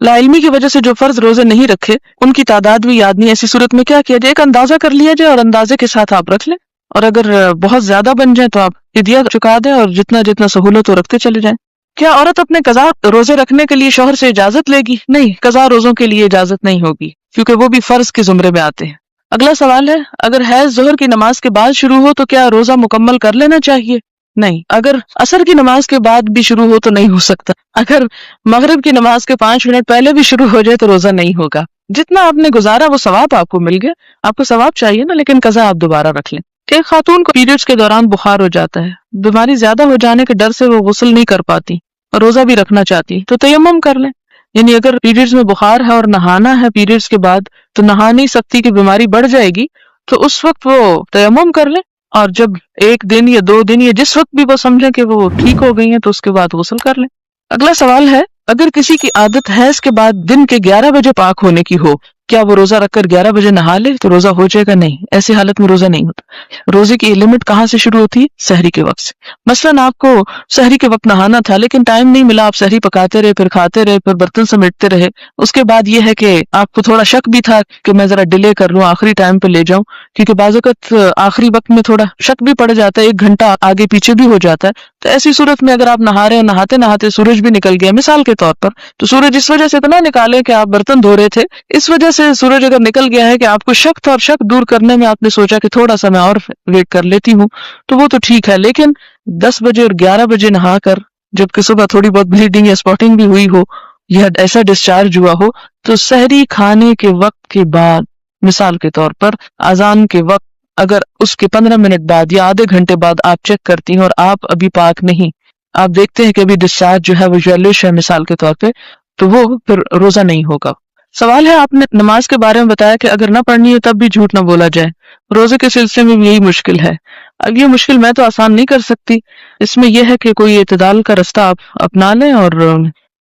لاعلمی کی وجہ سے جو فرض روزے نہیں رکھے ان کی تعداد بھی یاد نہیں، ایسی صورت میں کیا کیا جائے؟ ایک اندازہ کر لیا جائے اور اندازے کے ساتھ آپ رکھ لیں، اور اگر بہت زیادہ بن جائیں تو آپ فدیہ چکا دیں، اور جتنا جتنا سہولت ہو رکھتے چلے جائیں۔ کیا عورت اپنے قضا روزے رکھنے کے لیے شوہر سے اجازت لے گی؟ نہیں، قضا روزوں کے لیے اجازت نہیں ہوگی، کیونکہ وہ بھی فرض کے زمرے میں آتے ہیں۔ اگلا سوال ہے، اگر حیض ظہر کی نماز کے بعد شروع ہو تو کیا روزہ مکمل کر لینا چاہیے؟ نہیں، اگر عصر کی نماز کے بعد بھی شروع ہو تو نہیں ہو سکتا، اگر مغرب کی نماز کے 5 منٹ پہلے بھی شروع ہو جائے تو روزہ نہیں ہوگا۔ جتنا آپ نے گزارا وہ ثواب آپ کو مل گیا، آپ کو ثواب چاہیے نا، لیکن قضا آپ دوبارہ رکھ لیں۔ ایک خاتون کو پیریڈز کے دوران بخار ہو جاتا ہے، بیماری زیادہ ہو جانے کے ڈر سے وہ غسل نہیں کر پاتی اور روزہ بھی رکھنا چاہتی تو تیمم کر لیں، یعنی اگر پیریڈز میں بخار ہے اور نہانا ہے پیریڈز کے بعد تو نہا نہیں سکتی کہ بیماری بڑھ جائے گی، تو اس وقت وہ تیمم کر لیں، اور جب 1 دن یا 2 دن یا جس وقت بھی وہ سمجھیں کہ وہ ٹھیک ہو گئی ہیں تو اس کے بعد غسل کر لیں۔ اگلا سوال ہے، اگر کسی کی عادت حیض کے بعد دن کے 11 بجے پاک ہونے کی ہو، کیا وہ روزہ رکھ کر 11 بجے نہا لے تو روزہ ہو جائے گا؟ نہیں، ایسی حالت میں روزہ نہیں ہوتا۔ روزے کی لمٹ کہاں سے شروع ہوتی ہے؟ سحری کے وقت سے۔ مثلاً آپ کو سحری کے وقت نہانا تھا لیکن ٹائم نہیں ملا، آپ سحری پکاتے رہے، پھر کھاتے رہے، پھر برتن سمیٹتے رہے، اس کے بعد یہ ہے کہ آپ کو تھوڑا شک بھی تھا کہ میں ذرا ڈیلے کر لوں، آخری ٹائم پہ لے جاؤں، کیونکہ بعض اوقات آخری وقت میں تھوڑا شک بھی پڑ جاتا ہے، 1 گھنٹہ آگے پیچھے بھی ہو جاتا ہے، تو ایسی صورت میں اگر آپ نہا رہے ہیں، نہاتے نہاتے سورج بھی نکل گیا مثال کے طور پر، تو سورج اس وجہ سے تو نہ نکالے کہ آپ برتن دھو رہے تھے، اس وجہ سے سورج اگر نکل گیا ہے کہ آپ کو شک تھا اور شک دور کرنے میں آپ نے سوچا کہ تھوڑا سا میں اور ویٹ کر لیتی ہوں، تو وہ تو ٹھیک ہے، لیکن 10 بجے اور 11 بجے نہا کر جبکہ صبح تھوڑی بہت بلیڈنگ یا اسپاٹنگ بھی ہوئی ہو یا ایسا ڈسچارج ہوا ہو، تو سحری کھانے کے وقت کے بعد مثال کے طور پر اذان کے وقت اگر اس کے 15 منٹ بعد یا آدھے گھنٹے بعد آپ چیک کرتی ہیں اور آپ ابھی پاک نہیں، آپ دیکھتے ہیں کہ ابھی ڈسچارج جو ہے وہ یلوش ہے مثال کے طور پہ، تو وہ پھر روزہ نہیں ہوگا۔ سوال ہے، آپ نے نماز کے بارے میں بتایا کہ اگر نہ پڑھنی ہو تب بھی جھوٹ نہ بولا جائے، روزے کے سلسلے میں بھی یہی مشکل ہے۔ اب یہ مشکل میں تو آسان نہیں کر سکتی، اس میں یہ ہے کہ کوئی اعتدال کا رستہ آپ اپنا لیں، اور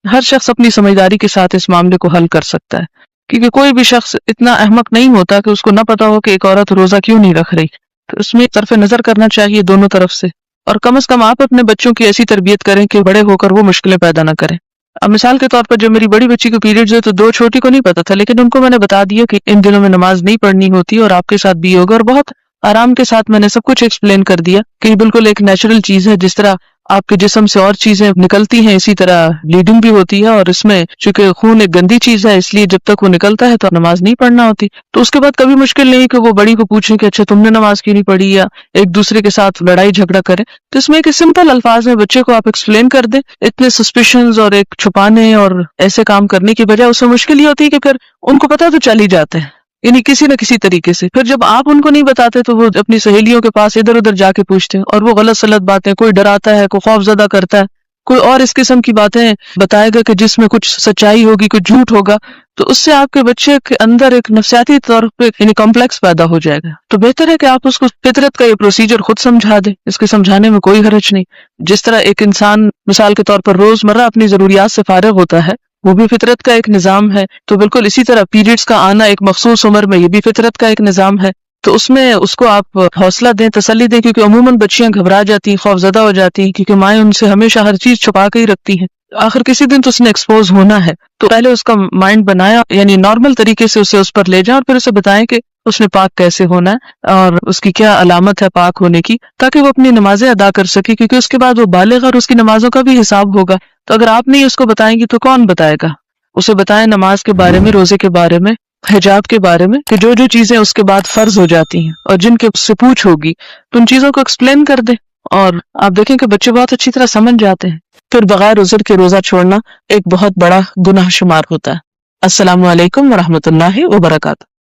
ہر شخص اپنی سمجھداری کے ساتھ اس معاملے کو حل کر سکتا ہے، کیونکہ کوئی بھی شخص اتنا احمق نہیں ہوتا کہ اس کو نہ پتا ہو کہ ایک عورت روزہ کیوں نہیں رکھ رہی، تو اس میں طرف نظر کرنا چاہیے دونوں طرف سے، اور کم از کم آپ اپنے بچوں کی ایسی تربیت کریں کہ بڑے ہو کر وہ مشکلیں پیدا نہ کریں۔ اب مثال کے طور پر جب میری بڑی بچی کو پیریڈز ہے تو 2 چھوٹی کو نہیں پتا تھا، لیکن ان کو میں نے بتا دیا کہ ان دنوں میں نماز نہیں پڑھنی ہوتی اور آپ کے ساتھ بھی ہوگا، اور بہت آرام کے ساتھ میں نے سب کچھ ایکسپلین کر دیا کہ یہ بالکل ایک نیچرل چیز ہے، جس طرح آپ کے جسم سے اور چیزیں نکلتی ہیں اسی طرح بلیڈنگ بھی ہوتی ہے، اور اس میں چونکہ خون ایک گندی چیز ہے اس لیے جب تک وہ نکلتا ہے تو نماز نہیں پڑھنا ہوتی۔ تو اس کے بعد کبھی مشکل نہیں کہ وہ بڑی کو پوچھیں کہ اچھا تم نے نماز کیوں نہیں پڑھی، یا ایک دوسرے کے ساتھ لڑائی جھگڑا کریں، تو اس میں ایک سمپل الفاظ میں بچے کو آپ ایکسپلین کر دیں، اتنے سسپیشنز اور ایک چھپانے اور ایسے کام کرنے کی بجائے اس میں مشکل یہ ہوتی ہے کہ پھر ان کو پتہ تو چل ہی جاتا ہے، یعنی کسی نہ کسی طریقے سے، پھر جب آپ ان کو نہیں بتاتے تو وہ اپنی سہیلیوں کے پاس ادھر ادھر جا کے پوچھتے ہیں، اور وہ غلط سلط باتیں، کوئی ڈراتا ہے، کوئی خوف زدہ کرتا ہے، کوئی اور اس قسم کی باتیں بتائے گا کہ جس میں کچھ سچائی ہوگی، کچھ جھوٹ ہوگا، تو اس سے آپ کے بچے کے اندر ایک نفسیاتی طور پہ یعنی کمپلیکس پیدا ہو جائے گا۔ تو بہتر ہے کہ آپ اس کو فطرت کا یہ پروسیجر خود سمجھا دیں، اس کے سمجھانے میں کوئی حرج نہیں۔ جس طرح ایک انسان مثال کے طور پر روزمرہ اپنی ضروریات سے فارغ ہوتا ہے، وہ بھی فطرت کا ایک نظام ہے، تو بالکل اسی طرح پیریڈز کا آنا ایک مخصوص عمر میں یہ بھی فطرت کا ایک نظام ہے، تو اس میں اس کو آپ حوصلہ دیں، تسلی دیں، کیونکہ عموماً بچیاں گھبرا جاتی ہیں، خوف زدہ ہو جاتی ہیں، کیونکہ مائیں ان سے ہمیشہ ہر چیز چھپا کے ہی رکھتی ہیں، آخر کسی دن تو اس نے ایکسپوز ہونا ہے، تو پہلے اس کا مائنڈ بنایا، یعنی نارمل طریقے سے اسے اس پر لے جائیں، اور پھر اسے بتائیں کہ اس نے پاک کیسے ہونا ہے اور اس کی کیا علامت ہے پاک ہونے کی، تاکہ وہ اپنی نمازیں ادا کر سکے، کیونکہ اس کے بعد وہ بالغ اور اس کی نمازوں کا بھی حساب ہوگا۔ تو اگر آپ نہیں اس کو بتائیں گی تو کون بتائے گا؟ اسے بتائیں نماز کے بارے میں، روزے کے بارے میں، حجاب کے بارے میں، کہ جو جو چیزیں اس کے بعد فرض ہو جاتی ہیں اور جن کے سے پوچھ ہوگی تو ان چیزوں کو ایکسپلین کر دیں، اور آپ دیکھیں کہ بچے بہت اچھی طرح سمجھ جاتے ہیں۔ پھر بغیر عذر کے روزہ چھوڑنا ایک بہت بڑا گناہ شمار ہوتا ہے۔ السلام علیکم ورحمۃ اللہ وبرکاتہ۔